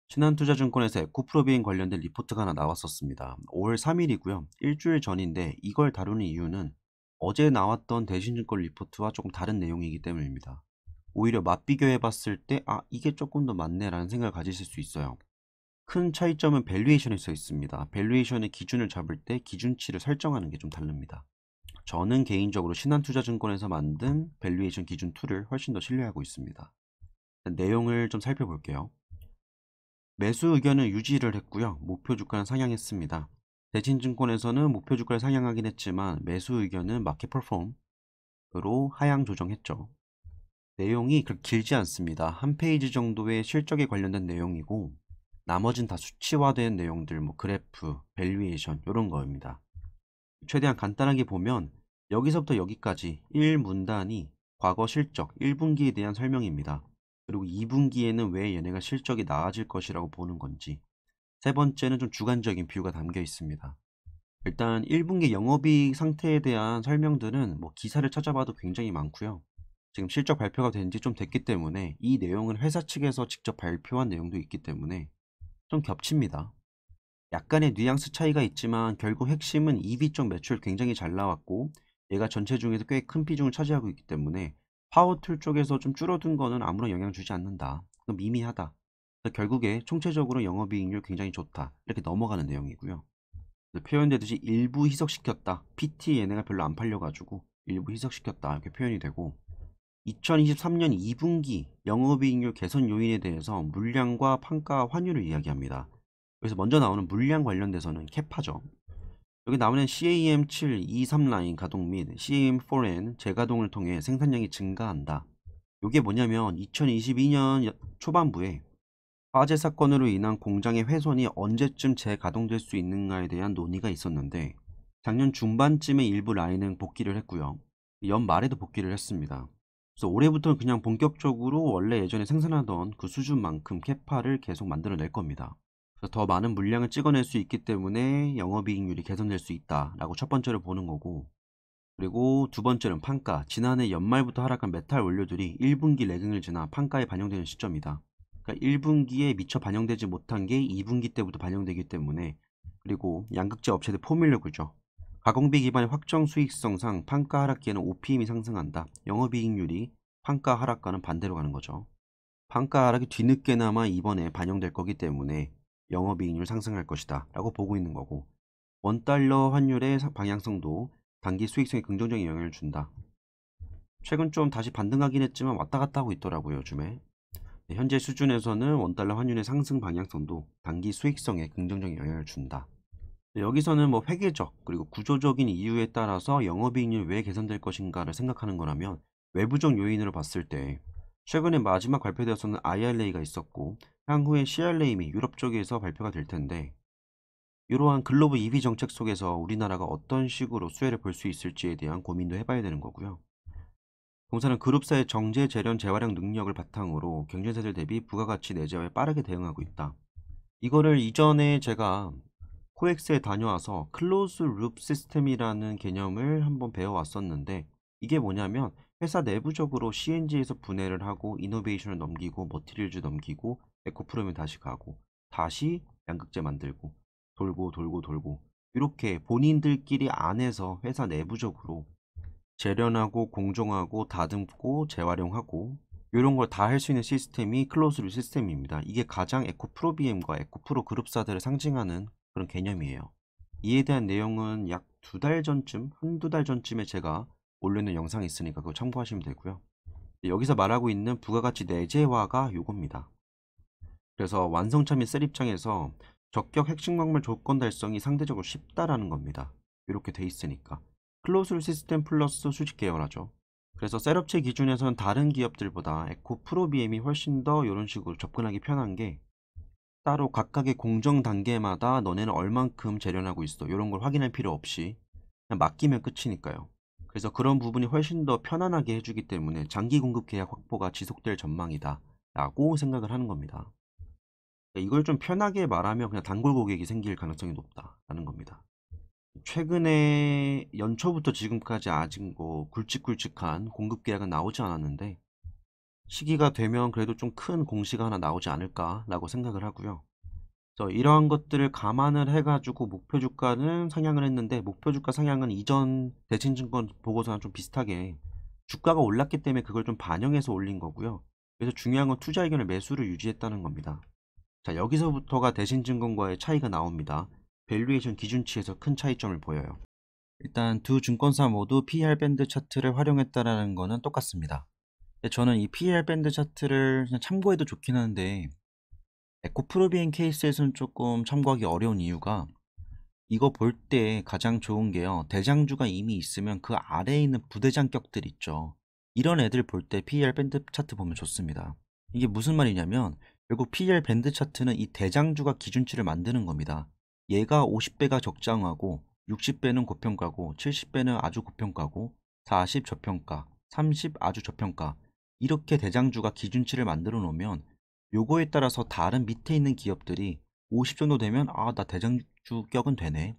신한투자증권에서 에코프로비행 관련된 리포트가 하나 나왔었습니다. 5월 3일이고요. 일주일 전인데 이걸 다루는 이유는 어제 나왔던 대신증권 리포트와 조금 다른 내용이기 때문입니다. 오히려 맞비교해 봤을 때 이게 조금 더 맞네라는 생각을 가지실 수 있어요. 큰 차이점은 밸류에이션에 서 있습니다. 밸류에이션의 기준을 잡을 때 기준치를 설정하는 게 좀 다릅니다. 저는 개인적으로 신한투자증권에서 만든 밸류에이션 기준 툴을 훨씬 더 신뢰하고 있습니다. 내용을 좀 살펴볼게요. 매수 의견은 유지를 했고요. 목표 주가는 상향했습니다. 대신증권에서는 목표 주가를 상향하긴 했지만 매수 의견은 마켓 퍼폼으로 하향 조정했죠. 내용이 그렇게 길지 않습니다. 한 페이지 정도의 실적에 관련된 내용이고 나머진 다 수치화된 내용들, 그래프, 밸류에이션 이런 거입니다. 최대한 간단하게 보면 여기서부터 여기까지 1문단이 과거 실적 1분기에 대한 설명입니다. 그리고 2분기에는 왜 얘네가 실적이 나아질 것이라고 보는 건지, 세 번째는 좀 주관적인 뷰가 담겨 있습니다. 일단 1분기 영업이익 상태에 대한 설명들은 기사를 찾아봐도 굉장히 많고요. 지금 실적 발표가 된 지 좀 됐기 때문에 이 내용은 회사 측에서 직접 발표한 내용도 있기 때문에 좀 겹칩니다. 약간의 뉘앙스 차이가 있지만 결국 핵심은 EB 쪽 매출 굉장히 잘 나왔고 얘가 전체 중에서 꽤 큰 비중을 차지하고 있기 때문에 파워툴 쪽에서 좀 줄어든 거는 아무런 영향 주지 않는다. 미미하다. 그래서 결국에 총체적으로 영업이익률 굉장히 좋다. 이렇게 넘어가는 내용이고요. 표현되듯이 일부 희석시켰다. PT 얘네가 별로 안 팔려가지고 일부 희석시켰다. 이렇게 표현이 되고 2023년 2분기 영업이익률 개선 요인에 대해서 물량과 판가 환율을 이야기합니다. 그래서 먼저 나오는 물량 관련돼서는 캐파죠. 여기 나오는 CAM7, 23 라인 가동 및 CAM4N 재가동을 통해 생산량이 증가한다. 이게 뭐냐면 2022년 초반부에 화재 사건으로 인한 공장의 훼손이 언제쯤 재가동될 수 있는가에 대한 논의가 있었는데 작년 중반쯤에 일부 라인은 복귀를 했고요. 연말에도 복귀를 했습니다. 그래서 올해부터는 그냥 본격적으로 원래 예전에 생산하던 그 수준만큼 캐파를 계속 만들어낼 겁니다. 그래서 더 많은 물량을 찍어낼 수 있기 때문에 영업이익률이 개선될 수 있다라고 첫 번째로 보는 거고, 그리고 두 번째는 판가. 지난해 연말부터 하락한 메탈 원료들이 1분기 레깅을 지나 판가에 반영되는 시점이다. 그러니까 1분기에 미처 반영되지 못한 게 2분기 때부터 반영되기 때문에, 그리고 양극재 업체들 포뮬러 구조. 가공비 기반의 확정 수익성상 판가 하락기에는 OPM이 상승한다. 영업이익률이 판가 하락과는 반대로 가는 거죠. 판가 하락이 뒤늦게나마 이번에 반영될 거기 때문에 영업이익률 상승할 것이다 라고 보고 있는 거고, 원달러 환율의 방향성도 단기 수익성에 긍정적인 영향을 준다. 최근 좀 다시 반등하긴 했지만 왔다 갔다 하고 있더라고요, 요즘에. 현재 수준에서는 원달러 환율의 상승 방향성도 단기 수익성에 긍정적인 영향을 준다. 여기서는 회계적 그리고 구조적인 이유에 따라서 영업이익률이 왜 개선될 것인가를 생각하는 거라면, 외부적 요인으로 봤을 때 최근에 마지막 발표되었었는 IRA가 있었고 향후에 CRA 및 유럽 쪽에서 발표가 될 텐데, 이러한 글로벌 EV 정책 속에서 우리나라가 어떤 식으로 수혜를 볼 수 있을지에 대한 고민도 해봐야 되는 거고요. 공사는 그룹사의 정제, 재련, 재활용 능력을 바탕으로 경쟁사들 대비 부가가치 내재화에 빠르게 대응하고 있다. 이거를 이전에 제가 코엑스에 다녀와서 클로즈 룹 시스템이라는 개념을 한번 배워왔었는데, 이게 뭐냐면 회사 내부적으로 CNG에서 분해를 하고 이노베이션을 넘기고 머티리얼즈 넘기고 에코프로면 다시 가고 다시 양극재 만들고 돌고 돌고 돌고, 이렇게 본인들끼리 안에서 회사 내부적으로 재련하고 공정하고 다듬고 재활용하고 이런 걸 다 할 수 있는 시스템이 클로즈드 시스템입니다. 이게 가장 에코프로 BM과 에코프로 그룹사들을 상징하는 그런 개념이에요. 이에 대한 내용은 약 2달 전쯤, 한두 달 전쯤에 제가 올려놓은 영상이 있으니까 그거 참고하시면 되고요. 여기서 말하고 있는 부가가치 내재화가 요겁니다. 그래서 완성차 및 셀 입장에서 적격 핵심 광물 조건 달성이 상대적으로 쉽다라는 겁니다. 이렇게 돼 있으니까. 클로즈 시스템 플러스 수직 계열화죠. 그래서 셋업체 기준에서는 다른 기업들보다 에코 프로 BM이 훨씬 더 이런 식으로 접근하기 편한 게, 따로 각각의 공정 단계마다 너네는 얼만큼 재련하고 있어 이런 걸 확인할 필요 없이 그냥 맡기면 끝이니까요. 그래서 그런 부분이 훨씬 더 편안하게 해주기 때문에 장기 공급 계약 확보가 지속될 전망이다 라고 생각을 하는 겁니다. 이걸 좀 편하게 말하면 그냥 단골 고객이 생길 가능성이 높다라는 겁니다. 최근에 연초부터 지금까지 아직 굵직굵직한 공급 계약은 나오지 않았는데, 시기가 되면 그래도 좀 큰 공시가 하나 나오지 않을까라고 생각을 하고요. 이러한 것들을 감안을 해 가지고 목표 주가는 상향을 했는데, 목표 주가 상향은 이전 대신증권 보고서랑 좀 비슷하게 주가가 올랐기 때문에 그걸 좀 반영해서 올린 거고요. 그래서 중요한 건 투자 의견을 매수를 유지했다는 겁니다. 자, 여기서부터가 대신증권과의 차이가 나옵니다. 밸류에이션 기준치에서 큰 차이점을 보여요. 일단 두 증권사 모두 PER 밴드 차트를 활용했다라는 거는 똑같습니다. 근데 저는 이 PER 밴드 차트를 그냥 참고해도 좋긴 하는데, 에코프로비엔 케이스에서는 조금 참고하기 어려운 이유가, 이거 볼 때 가장 좋은 게요, 대장주가 이미 있으면 그 아래에 있는 부대장격들 있죠. 이런 애들 볼 때 PER 밴드 차트 보면 좋습니다. 이게 무슨 말이냐면, 결국 PER 밴드 차트는 이 대장주가 기준치를 만드는 겁니다. 얘가 50배가 적정하고, 60배는 고평가고, 70배는 아주 고평가고, 40 저평가, 30 아주 저평가, 이렇게 대장주가 기준치를 만들어 놓으면 요거에 따라서 다른 밑에 있는 기업들이 50 정도 되면 나 대장주격은 되네,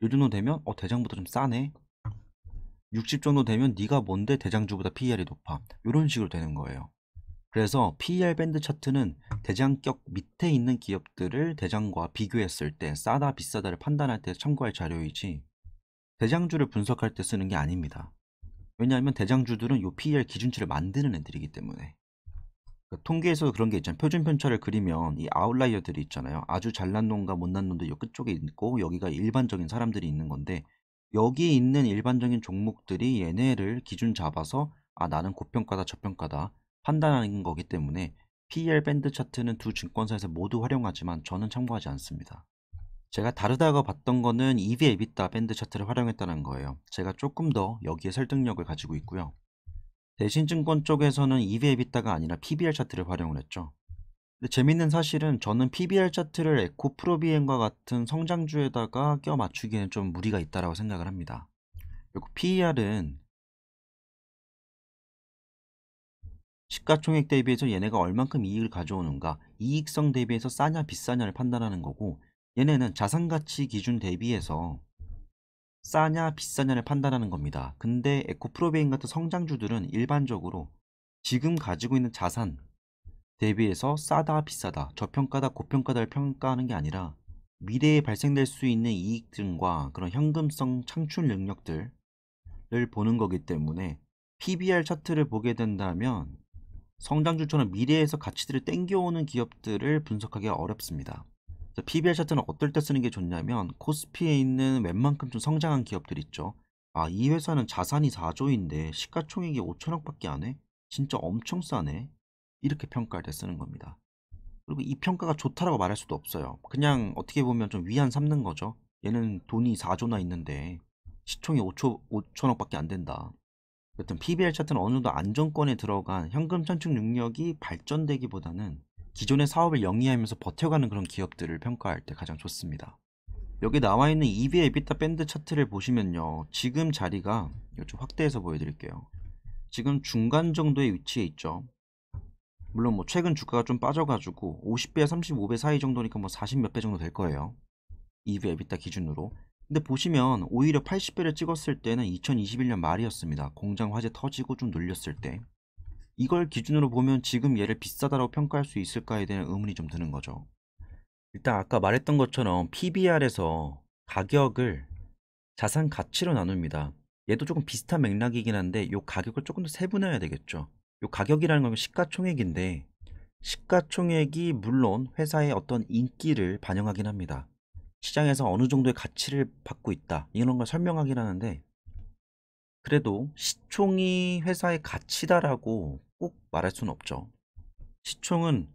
요 정도 되면 대장보다 좀 싸네, 60 정도 되면 네가 뭔데 대장주보다 PER이 높아, 이런 식으로 되는 거예요. 그래서 PER 밴드 차트는 대장격 밑에 있는 기업들을 대장과 비교했을 때 싸다 비싸다를 판단할 때 참고할 자료이지, 대장주를 분석할 때 쓰는 게 아닙니다. 왜냐하면 대장주들은 요 PER 기준치를 만드는 애들이기 때문에. 통계에서 그런 게 있잖아요. 표준 편차를 그리면 이 아웃라이어들이 있잖아요. 아주 잘난 놈과 못난 놈도 요 끝쪽에 있고, 여기가 일반적인 사람들이 있는 건데, 여기에 있는 일반적인 종목들이 얘네를 기준 잡아서 나는 고평가다 저평가다 판단하는 거기 때문에 PER 밴드 차트는 두 증권사에서 모두 활용하지만 저는 참고하지 않습니다. 제가 다르다고 봤던 거는 EV 에비타 밴드 차트를 활용했다는 거예요. 제가 조금 더 여기에 설득력을 가지고 있고요. 대신증권 쪽에서는 EV 에비타가 아니라 PBR 차트를 활용을 했죠. 근데 재밌는 사실은 저는 PBR 차트를 에코프로비엔과 같은 성장주에다가 껴 맞추기에는 좀 무리가 있다고 생각을 합니다. 그리고 PER은 시가총액 대비해서 얘네가 얼만큼 이익을 가져오는가, 이익성 대비해서 싸냐 비싸냐를 판단하는 거고, 얘네는 자산가치 기준 대비해서 싸냐 비싸냐를 판단하는 겁니다. 근데 에코프로베인 같은 성장주들은 일반적으로 지금 가지고 있는 자산 대비해서 싸다 비싸다, 저평가다 고평가다를 평가하는 게 아니라 미래에 발생될 수 있는 이익 등과 그런 현금성 창출 능력들을 보는 거기 때문에, PBR 차트를 보게 된다면 성장주처럼 미래에서 가치들을 땡겨오는 기업들을 분석하기가 어렵습니다. PBR 차트는 어떨 때 쓰는 게 좋냐면, 코스피에 있는 웬만큼 좀 성장한 기업들 있죠. 이 회사는 자산이 4조인데 시가총액이 5천억밖에 안 해? 진짜 엄청 싸네? 이렇게 평가할 때 쓰는 겁니다. 그리고 이 평가가 좋다라고 말할 수도 없어요. 그냥 어떻게 보면 좀 위안 삼는 거죠. 얘는 돈이 4조나 있는데 시총이 5천억밖에 안 된다. 여튼 PBR 차트는 어느 정도 안정권에 들어간 현금 창출 능력이 발전되기보다는 기존의 사업을 영위하면서 버텨가는 그런 기업들을 평가할 때 가장 좋습니다. 여기 나와 있는 EV 에비타 밴드 차트를 보시면요, 지금 자리가, 이거 좀 확대해서 보여드릴게요. 지금 중간 정도의 위치에 있죠. 물론 뭐 최근 주가가 좀 빠져가지고 50배와 35배 사이 정도니까 뭐 40 몇 배 정도 될 거예요, EV 에비타 기준으로. 근데 보시면 오히려 80배를 찍었을 때는 2021년 말이었습니다. 공장 화재 터지고 좀 눌렸을 때. 이걸 기준으로 보면 지금 얘를 비싸다라고 평가할 수 있을까에 대한 의문이 좀 드는 거죠. 일단 아까 말했던 것처럼 PBR에서 가격을 자산 가치로 나눕니다. 얘도 조금 비슷한 맥락이긴 한데 이 가격을 조금 더 세분화해야 되겠죠. 이 가격이라는 건 시가총액인데, 시가총액이 물론 회사의 어떤 인기를 반영하긴 합니다. 시장에서 어느 정도의 가치를 받고 있다, 이런 걸 설명하긴 하는데, 그래도 시총이 회사의 가치다라고 꼭 말할 수는 없죠. 시총은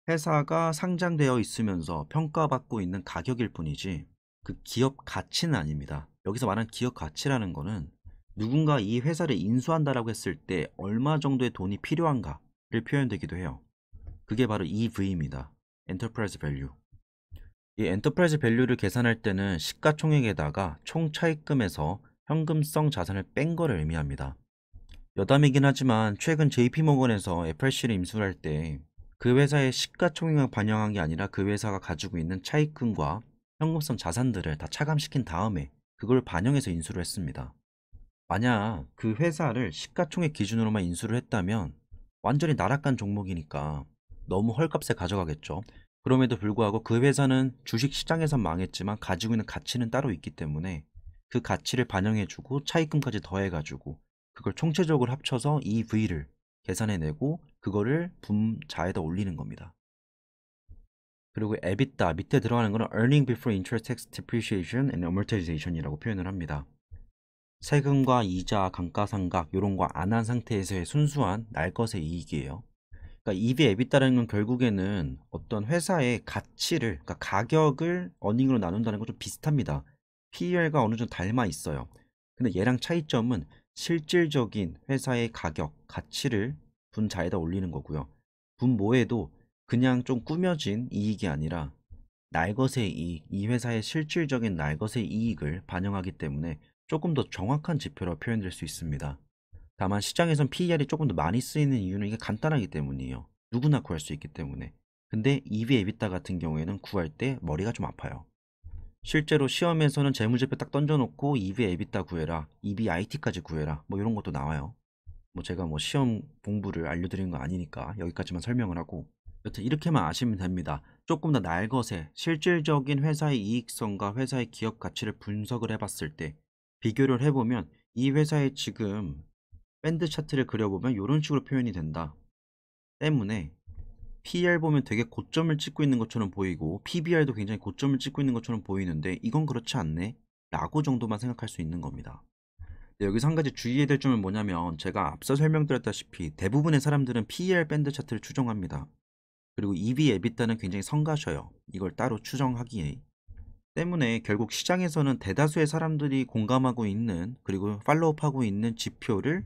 회사가 상장되어 있으면서 평가받고 있는 가격일 뿐이지 그 기업 가치는 아닙니다. 여기서 말하는 기업 가치라는 거는 누군가 이 회사를 인수한다라고 했을 때 얼마 정도의 돈이 필요한가를 표현되기도 해요. 그게 바로 EV입니다. 엔터프라이즈 밸류. 이 엔터프라이즈 밸류를 계산할 때는 시가총액에다가 총 차입금에서 현금성 자산을 뺀 거를 의미합니다. 여담이긴 하지만 최근 JP모건에서 FRC를 인수할 때 그 회사의 시가총액을 반영한 게 아니라 그 회사가 가지고 있는 차입금과 현금성 자산들을 다 차감시킨 다음에 그걸 반영해서 인수를 했습니다. 만약 그 회사를 시가총액 기준으로만 인수를 했다면 완전히 나락간 종목이니까 너무 헐값에 가져가겠죠. 그럼에도 불구하고 그 회사는 주식 시장에선 망했지만 가지고 있는 가치는 따로 있기 때문에 그 가치를 반영해주고 차입금까지 더해가지고 그걸 총체적으로 합쳐서 EV를 계산해내고 그거를 분자에다 올리는 겁니다. 그리고 EBITDA 밑에 들어가는 거는 Earning Before Interest, Tax, Depreciation and Amortization이라고 표현을 합니다. 세금과 이자, 감가상각 이런 거 안 한 상태에서의 순수한 날 것의 이익이에요. 그러니까 EV, EBITDA라는 건 결국에는 어떤 회사의 가치를, 그러니까 가격을 어닝으로 나눈다는 건 좀 비슷합니다. PER과 어느 정도 닮아 있어요. 근데 얘랑 차이점은 실질적인 회사의 가격, 가치를 분자에다 올리는 거고요. 분모에도 그냥 좀 꾸며진 이익이 아니라 날것의 이익, 이 회사의 실질적인 날것의 이익을 반영하기 때문에 조금 더 정확한 지표로 표현될 수 있습니다. 다만 시장에선 PER이 조금 더 많이 쓰이는 이유는 이게 간단하기 때문이에요. 누구나 구할 수 있기 때문에. 근데 EV, EBITDA 같은 경우에는 구할 때 머리가 좀 아파요. 실제로 시험에서는 재무제표 딱 던져놓고 EV, EBITDA 구해라, EBIT까지 구해라, 뭐 이런 것도 나와요. 뭐 제가 뭐 시험 공부를 알려드리는 거 아니니까 여기까지만 설명을 하고, 여튼 이렇게만 아시면 됩니다. 조금 더 날것의 실질적인 회사의 이익성과 회사의 기업 가치를 분석을 해봤을 때 비교를 해보면 이 회사의 지금 밴드 차트를 그려보면 이런 식으로 표현이 된다 때문에 PER 보면 되게 고점을 찍고 있는 것처럼 보이고 PBR도 굉장히 고점을 찍고 있는 것처럼 보이는데 이건 그렇지 않네 라고 정도만 생각할 수 있는 겁니다. 여기서 한 가지 주의해야 될 점은 뭐냐면 제가 앞서 설명드렸다시피 대부분의 사람들은 PER 밴드 차트를 추정합니다. 그리고 EV, EBITDA는 굉장히 성가셔요. 이걸 따로 추정하기에. 때문에 결국 시장에서는 대다수의 사람들이 공감하고 있는 그리고 팔로우업하고 있는 지표를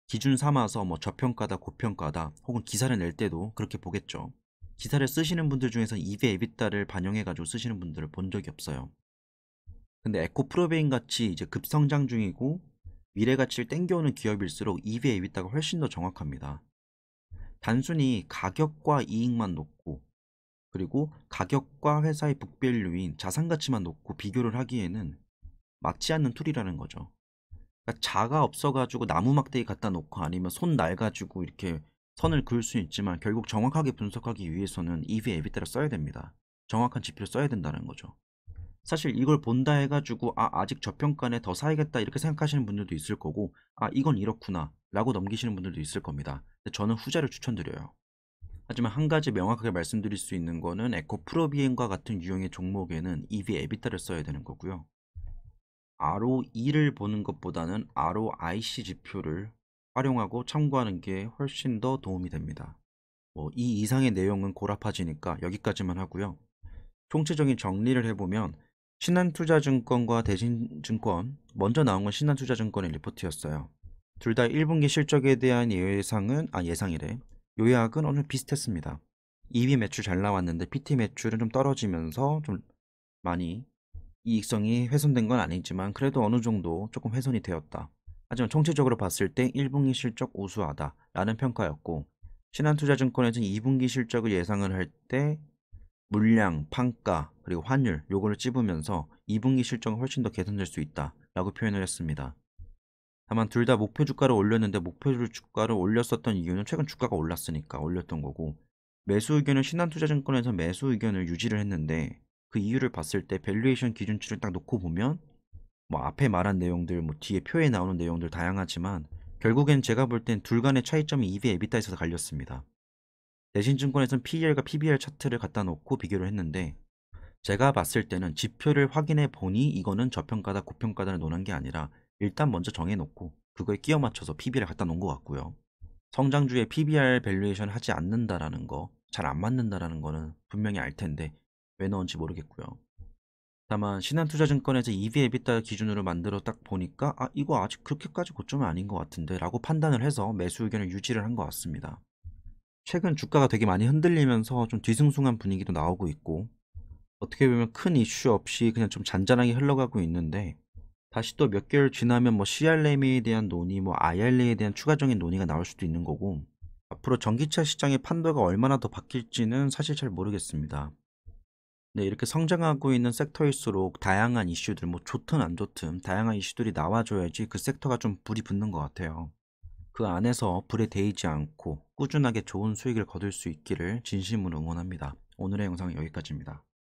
기준 삼아서 뭐 저평가다, 고평가다 혹은 기사를 낼 때도 그렇게 보겠죠. 기사를 쓰시는 분들 중에서 EV, EBITDA를 반영해가지고 쓰시는 분들을 본 적이 없어요. 근데 에코프로베인 같이 이제 급성장 중이고 미래 가치를 땡겨오는 기업일수록 EV, EBITDA가 훨씬 더 정확합니다. 단순히 가격과 이익만 놓고 그리고 가격과 회사의 북밸류인 자산 가치만 놓고 비교를 하기에는 맞지 않는 툴이라는 거죠. 그러니까 자가 없어가지고 나무 막대기 갖다 놓고 아니면 손 날 가지고 이렇게 선을 그을 수 있지만 결국 정확하게 분석하기 위해서는 EV, EBITDA를 써야 됩니다. 정확한 지표를 써야 된다는 거죠. 사실 이걸 본다 해가지고 아직 저평가네 더 사야겠다 이렇게 생각하시는 분들도 있을 거고 이건 이렇구나 라고 넘기시는 분들도 있을 겁니다. 근데 저는 후자를 추천드려요. 하지만 한 가지 명확하게 말씀드릴 수 있는 거는 에코프로비엔과 같은 유형의 종목에는 EV, EBITDA를 써야 되는 거고요. ROE를 보는 것보다는 ROIC 지표를 활용하고 참고하는 게 훨씬 더 도움이 됩니다. 뭐 이 이상의 내용은 고라파지니까 여기까지만 하고요. 총체적인 정리를 해보면 신한투자증권과 대신증권, 먼저 나온 건 신한투자증권의 리포트였어요. 둘 다 1분기 실적에 대한 예상이래. 요약은 어느 정도 비슷했습니다. EV 매출 잘 나왔는데 PT 매출은 좀 떨어지면서 좀 많이 이익성이 훼손된 건 아니지만 그래도 어느 정도 조금 훼손이 되었다. 하지만 총체적으로 봤을 때 1분기 실적 우수하다 라는 평가였고, 신한투자증권에서는 2분기 실적을 예상을 할 때 물량, 판가, 그리고 환율 요거를 찝으면서 2분기 실적은 훨씬 더 개선될 수 있다 라고 표현을 했습니다. 다만 둘 다 목표 주가를 올렸는데 목표 주가를 올렸었던 이유는 최근 주가가 올랐으니까 올렸던 거고, 매수 의견은 신한투자증권에서 매수 의견을 유지를 했는데 그 이유를 봤을 때 밸류에이션 기준치를 딱 놓고 보면 뭐 앞에 말한 내용들, 뭐 뒤에 표에 나오는 내용들 다양하지만 결국엔 제가 볼 땐 둘 간의 차이점이 EV, EBITDA에서 갈렸습니다. 대신증권에서는 PER과 PBR 차트를 갖다 놓고 비교를 했는데 제가 봤을 때는 지표를 확인해 보니 이거는 저평가다, 고평가다를 논한 게 아니라 일단 먼저 정해놓고 그거에 끼워 맞춰서 PBR을 갖다 놓은 것 같고요. 성장주에 PBR 밸류에이션 하지 않는다라는 거, 잘 안 맞는다라는 거는 분명히 알 텐데 왜 넣은지 모르겠고요. 다만 신한투자증권에서 EV, EBITDA 기준으로 만들어 딱 보니까 이거 아직 그렇게까지 고점은 아닌 것 같은데 라고 판단을 해서 매수 의견을 유지를 한 것 같습니다. 최근 주가가 되게 많이 흔들리면서 좀 뒤숭숭한 분위기도 나오고 있고 어떻게 보면 큰 이슈 없이 그냥 좀 잔잔하게 흘러가고 있는데 다시 또 몇 개월 지나면 뭐 CRM에 대한 논의, 뭐 IRA에 대한 추가적인 논의가 나올 수도 있는 거고 앞으로 전기차 시장의 판도가 얼마나 더 바뀔지는 사실 잘 모르겠습니다. 네, 이렇게 성장하고 있는 섹터일수록 다양한 이슈들, 뭐 좋든 안 좋든 다양한 이슈들이 나와줘야지 그 섹터가 좀 불이 붙는 것 같아요. 그 안에서 불에 데이지 않고 꾸준하게 좋은 수익을 거둘 수 있기를 진심으로 응원합니다. 오늘의 영상은 여기까지입니다.